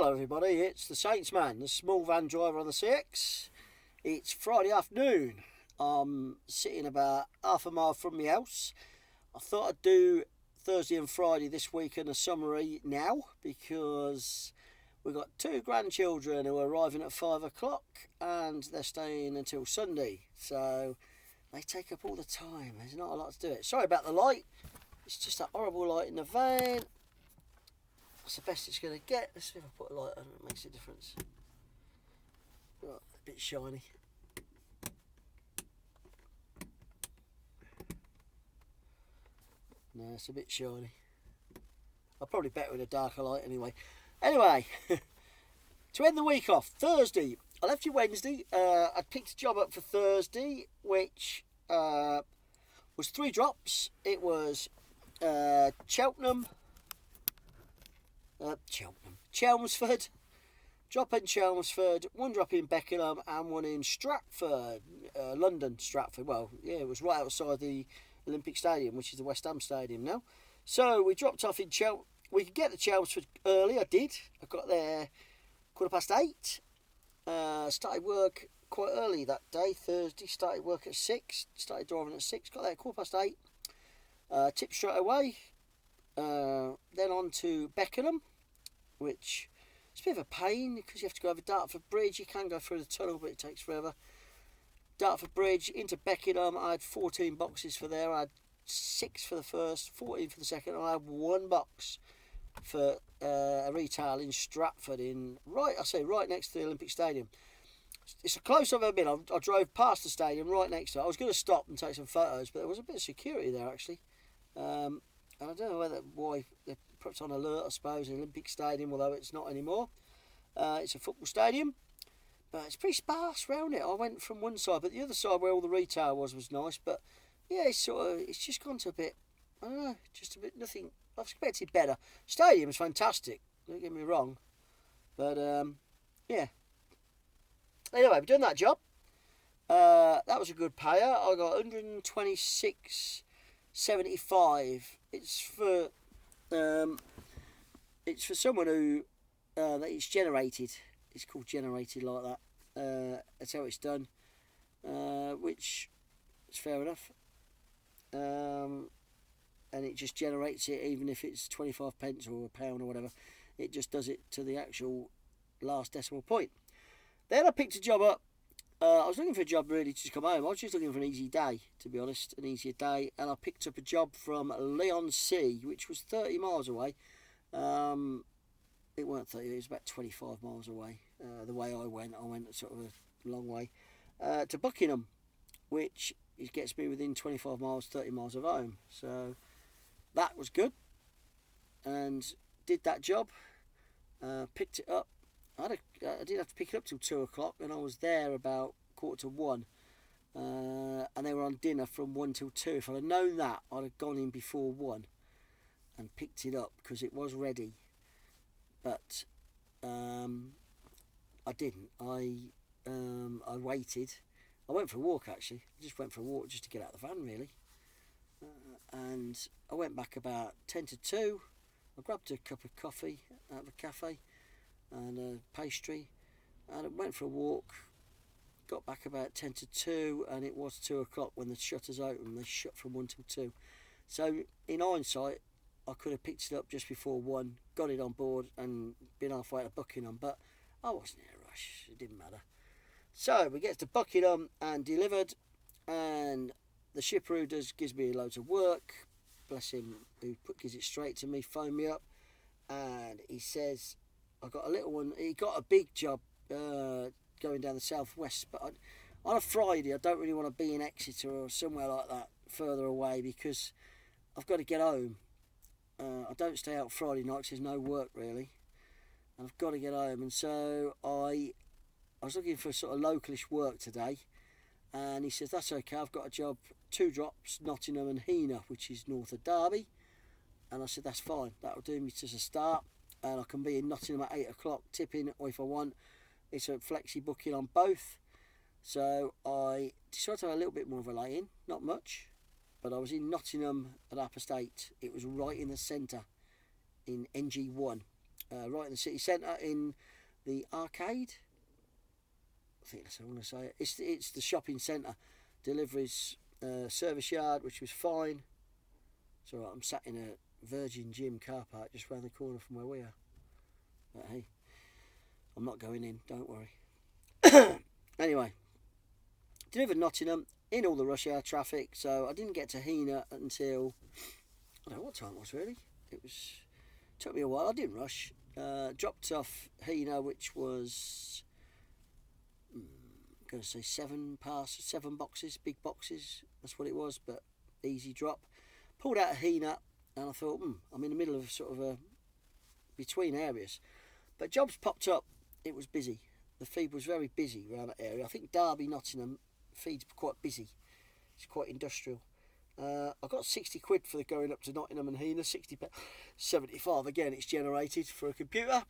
Hello everybody, it's the Saints man, the small van driver on the CX. It's Friday afternoon. I'm sitting about half a mile from my house. I thought I'd do Thursday and Friday this week in a summary now because we've got two grandchildren who are arriving at 5 o'clock and they're staying until Sunday. So they take up all the time. There's not a lot to do it. Sorry about the light. It's just that horrible light in the van. That's the best it's going to get. Let's see if I put a light on, it makes a difference. Right, a bit shiny. No, it's a bit shiny. I'll probably better with a darker light anyway. Anyway, to end the week off, Thursday. I left you Wednesday. I picked a job up for Thursday, which was 3 drops. It was Chelmsford, drop in Chelmsford, 1 drop in Beckenham and 1 in Stratford, London Stratford. Well, yeah, it was right outside the Olympic Stadium, which is the West Ham Stadium now. So we dropped off in we could get to Chelmsford early. I did. I got there 8:15. Started work quite early that day, Thursday. Started work at 6. Started driving at 6. Got there at 8:15. Tipped straight away. Then on to Beckenham, which is a bit of a pain because you have to go over Dartford Bridge. You can go through the tunnel, but it takes forever. Dartford Bridge into Beckenham. I had 14 boxes for there. I had 6 for the first, 14 for the second, and I had 1 box for a retail in Stratford, right next to the Olympic Stadium. It's the closest I've ever been. I drove past the stadium right next to it. I was going to stop and take some photos, but there was a bit of security there actually. And I don't know why they put on alert, I suppose, in Olympic Stadium, although it's not anymore. It's a football stadium, but it's pretty sparse round it. I went from one side, but the other side where all the retail was nice. But yeah, it's just gone to a bit, I don't know, just a bit nothing. I expected better. Stadium's fantastic, don't get me wrong, but yeah. Anyway, we've done that job. That was a good payer. I got 126.75. It's for someone who it's generated. It's called generated like that. That's how it's done, which is fair enough. And it just generates it, even if it's 25 pence or £1 or whatever. It just does it to the actual last decimal point. Then I picked a job up. I was looking for a job really to come home. I was just looking for an easy day, to be honest, an easier day. And I picked up a job from Leigh-on-Sea, which was 30 miles away. It weren't 30, it was about 25 miles away. The way I went sort of a long way. To Buckingham, which gets me within 25 miles, 30 miles of home. So that was good. And did that job. Picked it up. I didn't have to pick it up till 2 o'clock, and I was there about 1:45. And they were on dinner from 1 till 2. If I'd have known that, I'd have gone in before 1 and picked it up because it was ready. But I didn't. I waited. I went for a walk actually. I just went for a walk just to get out of the van really. And I went back about 10 to 2. I grabbed a cup of coffee out of a cafe and a pastry, and I went for a walk. Got back about 10 to 2, and it was 2 o'clock when the shutters opened. They shut from 1 till 2. So in hindsight, I could have picked it up just before 1, got it on board, and been halfway to Buckingham. But I wasn't in a rush. It didn't matter. So we get to Buckingham and delivered, and the shipper who gives me loads of work, bless him, who gives it straight to me, phoned me up, and he says, I got a little one. He got a big job going down the southwest, but on a Friday I don't really want to be in Exeter or somewhere like that further away because I've got to get home. I don't stay out Friday night because there's no work really, and I've got to get home. And so I was looking for sort of localish work today, and he says that's okay. I've got a job, 2 drops, Nottingham and Heanor, which is north of Derby. And I said that's fine. That'll do me as a start. And I can be in Nottingham at 8 o'clock, tipping if I want. It's a flexi booking on both. So I decided to have a little bit more of a lay-in, not much. But I was in Nottingham at 8:30. It was right in the centre in NG1. right in the city centre in the arcade. I think that's how I want to say it. It's the shopping centre, deliveries, service yard, which was fine. So I'm sat in a Virgin Gym car park just round the corner from where we are. But hey, I'm not going in, don't worry. Anyway, delivered Nottingham in all the rush hour traffic, so I didn't get to Hena until, I don't know what time it was really. Took me a while. I didn't rush. Dropped off Hena, which was, I'm going to say 7 boxes, big boxes. That's what it was, but easy drop. Pulled out of Hena, and I thought, I'm in the middle of sort of a between areas. But jobs popped up. It was busy. The feed was very busy around that area. I think Derby, Nottingham, feed's quite busy. It's quite industrial. I got 60 quid for the going up to Nottingham and Hena, 75 again, it's generated for a computer.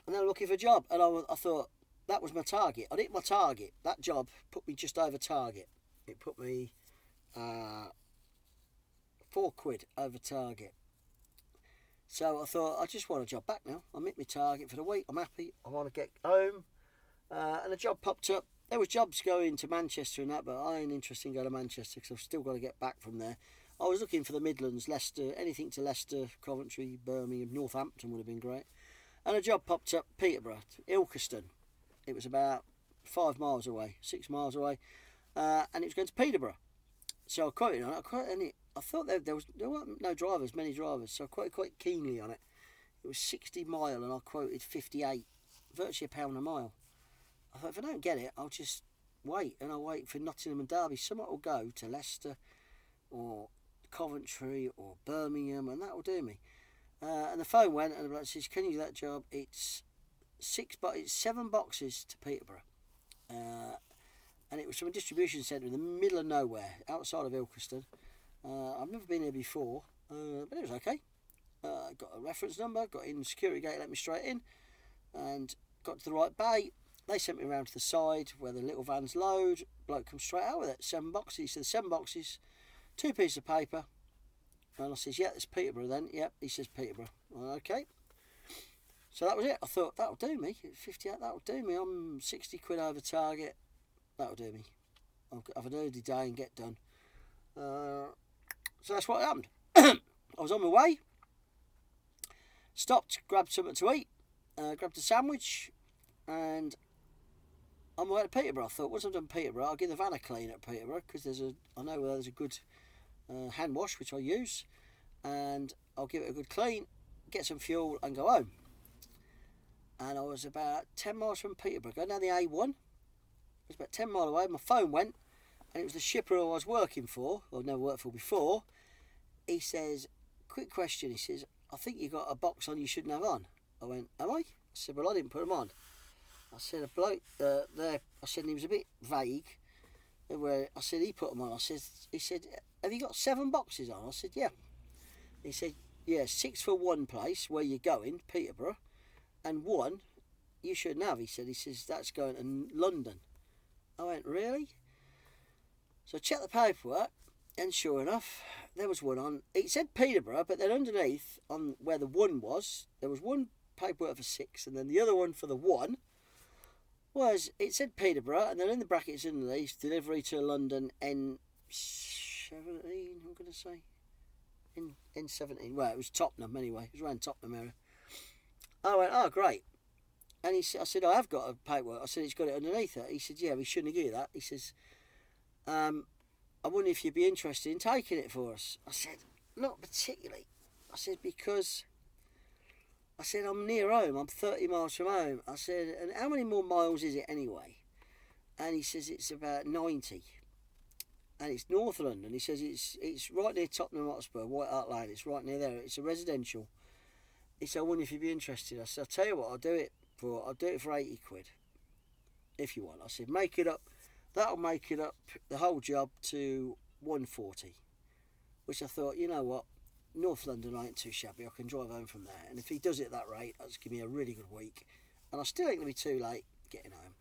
And then I'm looking for a job, and I thought that was my target. I'd hit my target. That job put me just over target. It put me 4 quid over target. So I thought, I just want a job back now. I'm hit my target for the week. I'm happy. I want to get home. And a job popped up. There was jobs going to Manchester and that, but I ain't interested in going to Manchester because I've still got to get back from there. I was looking for the Midlands, Leicester, anything to Leicester, Coventry, Birmingham, Northampton would have been great. And a job popped up, Peterborough, Ilkeston. It was about 5 miles away, 6 miles away, and it was going to Peterborough. So I quoted on it. I thought there weren't many drivers, so I quoted quite keenly on it. It was 60 mile, and I quoted 58, virtually £1 a mile. I thought, if I don't get it, I'll just wait, and I'll wait for Nottingham and Derby. Someone will go to Leicester or Coventry or Birmingham, and that will do me. And the phone went, and the bloke says, "Can you do that job?" It's 7 boxes to Peterborough, and it was from a distribution centre in the middle of nowhere, outside of Ilkeston. I've never been here before, but it was okay. Got a reference number, got in, security gate let me straight in, and got to the right bay. They sent me around to the side where the little vans load. Bloke comes straight out with it, 7 boxes. He said, 7 boxes, 2 pieces of paper. And I says, yeah, it's Peterborough then. Yep, he says Peterborough. Okay. So that was it. I thought, that'll do me. 58, that'll do me. I'm 60 quid over target. That'll do me. I'll have an early day and get done. So that's what happened. I was on my way. Stopped, grabbed something to eat. Grabbed a sandwich. And on my way to Peterborough, I thought, once I've done Peterborough, I'll give the van a clean at Peterborough, because I know there's a good hand wash, which I use, and I'll give it a good clean, get some fuel, and go home. And I was about 10 miles from Peterborough, going down the A1. I was about 10 miles away. My phone went, and it was the shipper I was working for, or I've never worked for before. He says, quick question, he says, I think you got a box on you shouldn't have on. I went, am I? I said, well, I didn't put them on. I said, a bloke there, I said, and he was a bit vague. Where I said, he put them on. He said, have you got 7 boxes on? I said, yeah. He said, yeah, 6 for one place where you're going, Peterborough, and 1 you shouldn't have. He says, that's going to London. I went, really? So I checked the paperwork, and sure enough, there was 1 on. It said Peterborough, but then underneath, on where the 1 was, there was 1 paperwork for 6, and then the other one for the 1 it said Peterborough, and then in the brackets underneath, delivery to London N17, I'm going to say. N17. Well, it was Tottenham anyway. It was around Tottenham area. I went, oh, great. And I said, I have got a paperwork. I said, it's got it underneath it. He said, yeah, we shouldn't have given you that. He says, I wonder if you'd be interested in taking it for us. I said, not particularly. I said, because... I said, I'm near home. I'm 30 miles from home. I said, and how many more miles is it anyway? And he says, it's about 90. And it's North London. He says, it's right near Tottenham Hotspur, White Hart Lane. It's right near there. It's a residential. He said, I wonder if you'd be interested. I said, I'll tell you what, I'll do it for 80 quid. If you want. I said, make it up. That'll make it up, the whole job, to 140. Which I thought, you know what? North London ain't too shabby. I can drive home from there. And if he does it at that rate, that's give me a really good week. And I still ain't going to be too late getting home.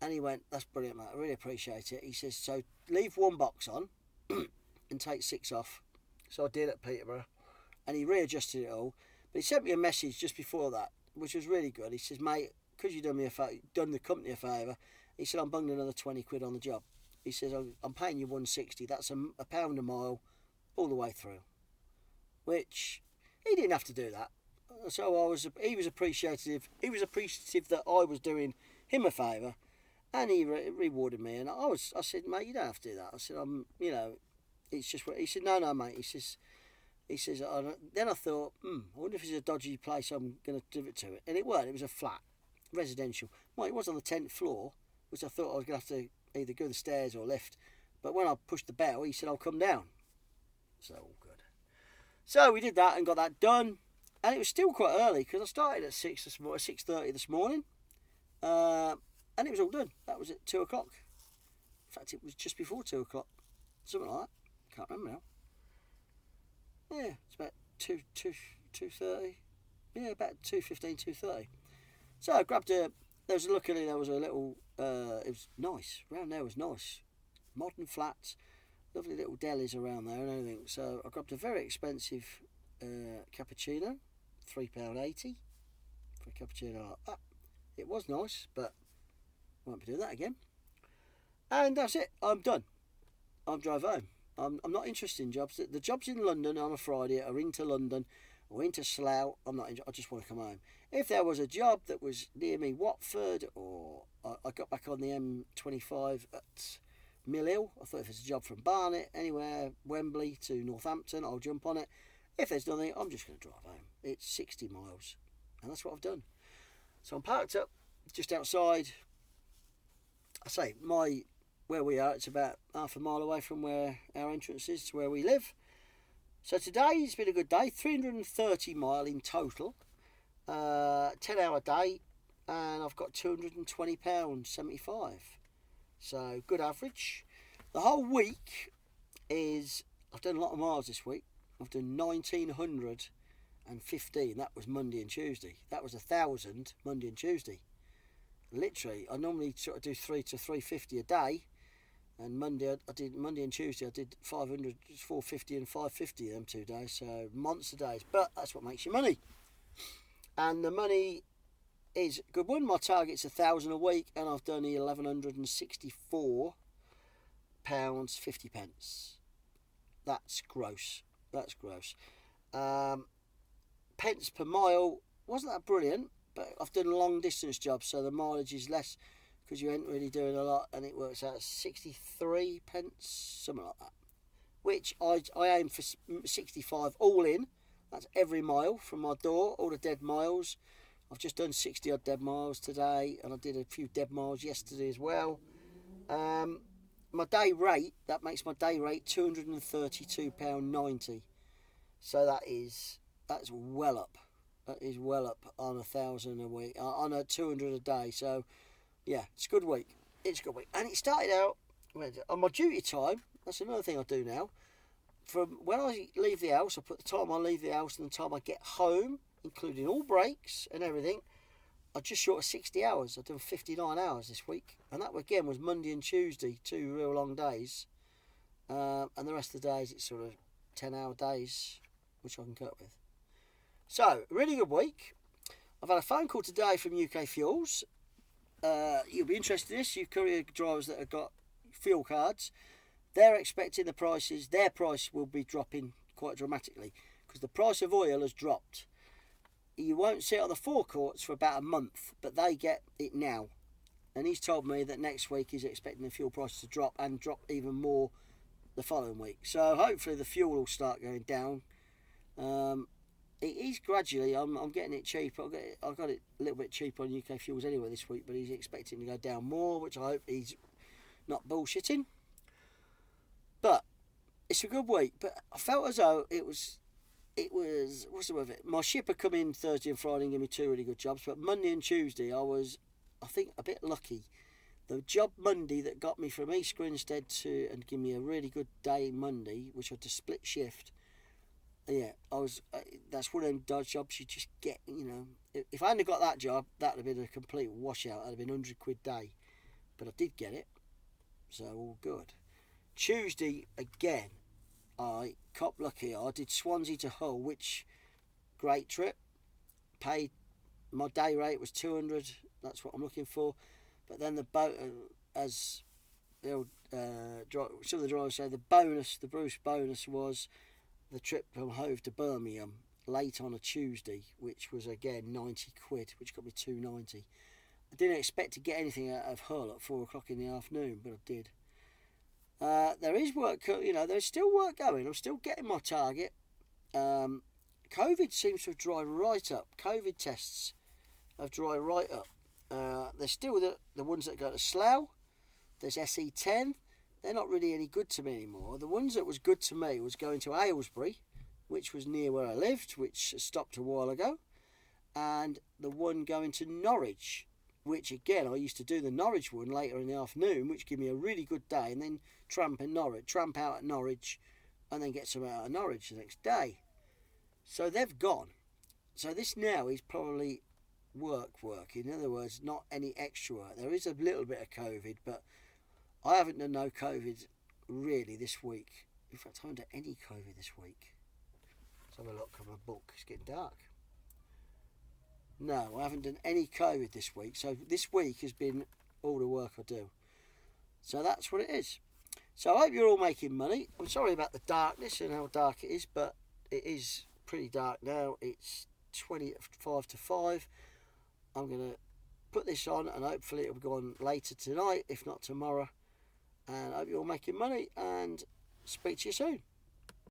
And he went, that's brilliant, mate. I really appreciate it. He says, so leave 1 box on and take 6 off. So I did at Peterborough. And he readjusted it all. But he sent me a message just before that, which was really good. He says, mate, because you done the company a favour, he said, I'm bunging another 20 quid on the job. He says, I'm paying you 160. That's a pound a mile all the way through. Which he didn't have to do that. So he was appreciative. He was appreciative that I was doing him a favour, and he rewarded me. And I said, mate, you don't have to do that. I said, it's just what he said. No, mate. He says. Then I thought, I wonder if it's a dodgy place I'm going to give it to it. And it weren't. It was a flat, residential. Well, it was on the 10th floor, which I thought I was going to have to either go the stairs or lift. But when I pushed the bell, he said, I'll come down. So all good. So we did that and got that done. And it was still quite early because I started at 6:30 this morning. And it was all done. That was at 2 o'clock. In fact, it was just before 2 o'clock. Something like that. Can't remember now. Yeah, it's about 2:30. Yeah, about 2:15, 2:30. So I grabbed luckily there was a little, it was nice. Around there was nice. Modern flats. Lovely little delis around there and everything. So I grabbed a very expensive cappuccino. £3.80 for a cappuccino like that. It was nice, but I won't be doing that again. And that's it. I'm done. I'm drive home. I'm not interested in jobs. The jobs in London on a Friday are into London or into Slough. I just want to come home. If there was a job that was near me, Watford, or I got back on the M25 at Mill Hill. I thought if it's a job from Barnet, anywhere, Wembley to Northampton, I'll jump on it. If there's nothing, I'm just going to drive home. It's 60 miles, and that's what I've done. So I'm parked up just outside. I say where we are. It's about half a mile away from where our entrance is to where we live. So today's been a good day. 330 mile in total. 10-hour day, and I've got £220.75. So good average. The whole week I've done a lot of miles this week. I've done 1,915. That was Monday and Tuesday. That was 1,000 Monday and Tuesday. Literally, I normally sort of do 3 to 350 a day, and Monday and Tuesday I did 500, 450 and 550 them 2 days. So monster days, but that's what makes you money. And the money is a good one. My target's 1,000 a week, and I've done £1,164.50. That's gross. Pence per mile wasn't that brilliant, but I've done long distance jobs, so the mileage is less because you ain't really doing a lot, and it works out 63 pence, something like that. Which I aim for 65 all in. That's every mile from my door, all the dead miles. I've just done 60 odd dead miles today, and I did a few dead miles yesterday as well. My day rate, that makes my day rate £232.90. So that's well up. That is well up on 1,000 a week, on a 200 a day. So yeah, it's a good week. And it started out on my duty time. That's another thing I do now. From when I leave the house, I put the time I leave the house and the time I get home, including all breaks and everything. I just short of 60 hours. I've done 59 hours this week. And that again was Monday and Tuesday, 2 real long days. And the rest of the days it's sort of 10-hour days, which I can cope with. So, really good week. I've had a phone call today from UK Fuels. You'll be interested in this, you courier drivers that have got fuel cards. They're expecting their price will be dropping quite dramatically because the price of oil has dropped. You won't see it on the forecourts for about a month, but they get it now. And he's told me that next week he's expecting the fuel price to drop and drop even more the following week. So hopefully the fuel will start going down. It is gradually. I'm getting it cheap. I got it a little bit cheaper on UK Fuels anyway this week, but he's expecting to go down more, which I hope he's not bullshitting. But it's a good week. But I felt as though it was what's the word of it? My shipper come in Thursday and Friday and give me 2 really good jobs. But Monday and Tuesday I think, a bit lucky. The job Monday that got me from East Grinstead and give me a really good day Monday, which I had to split shift. Yeah, that's one of them jobs you just get, If I hadn't got that job, that would have been a complete washout. That would have been 100 quid day. But I did get it. So all good. Tuesday, again, I cop lucky. I did Swansea to Hull, which great trip. paid, my day rate was 200. That's what I'm looking for. But then the boat, as the old some of the drivers say, the Bruce bonus was the trip from Hove to Birmingham late on a Tuesday, which was again 90 quid, which got me 290. I didn't expect to get anything out of Hull at 4 o'clock in the afternoon, but I did. There is work, there's still work going. I'm still getting my target. COVID seems to have dried right up. COVID tests have dried right up. There's still the ones that go to Slough. There's SE10. They're not really any good to me anymore. The ones that was good to me was going to Aylesbury, which was near where I lived, which stopped a while ago. And the one going to Norwich, which again, I used to do the Norwich one later in the afternoon, which gave me a really good day, and then tramp out at Norwich, and then get some out of Norwich the next day. So they've gone. So this now is probably work. In other words, not any extra work. There is a little bit of COVID, but I haven't done no COVID really this week. In fact, I haven't done any COVID this week. Let's have a look at my book. It's getting dark. No, I haven't done any COVID this week. So this week has been all the work I do. So that's what it is. So I hope you're all making money. I'm sorry about the darkness and how dark it is, but it is pretty dark now. It's 25 to 5. I'm going to put this on and hopefully it'll go on later tonight, if not tomorrow. And I hope you're all making money and speak to you soon.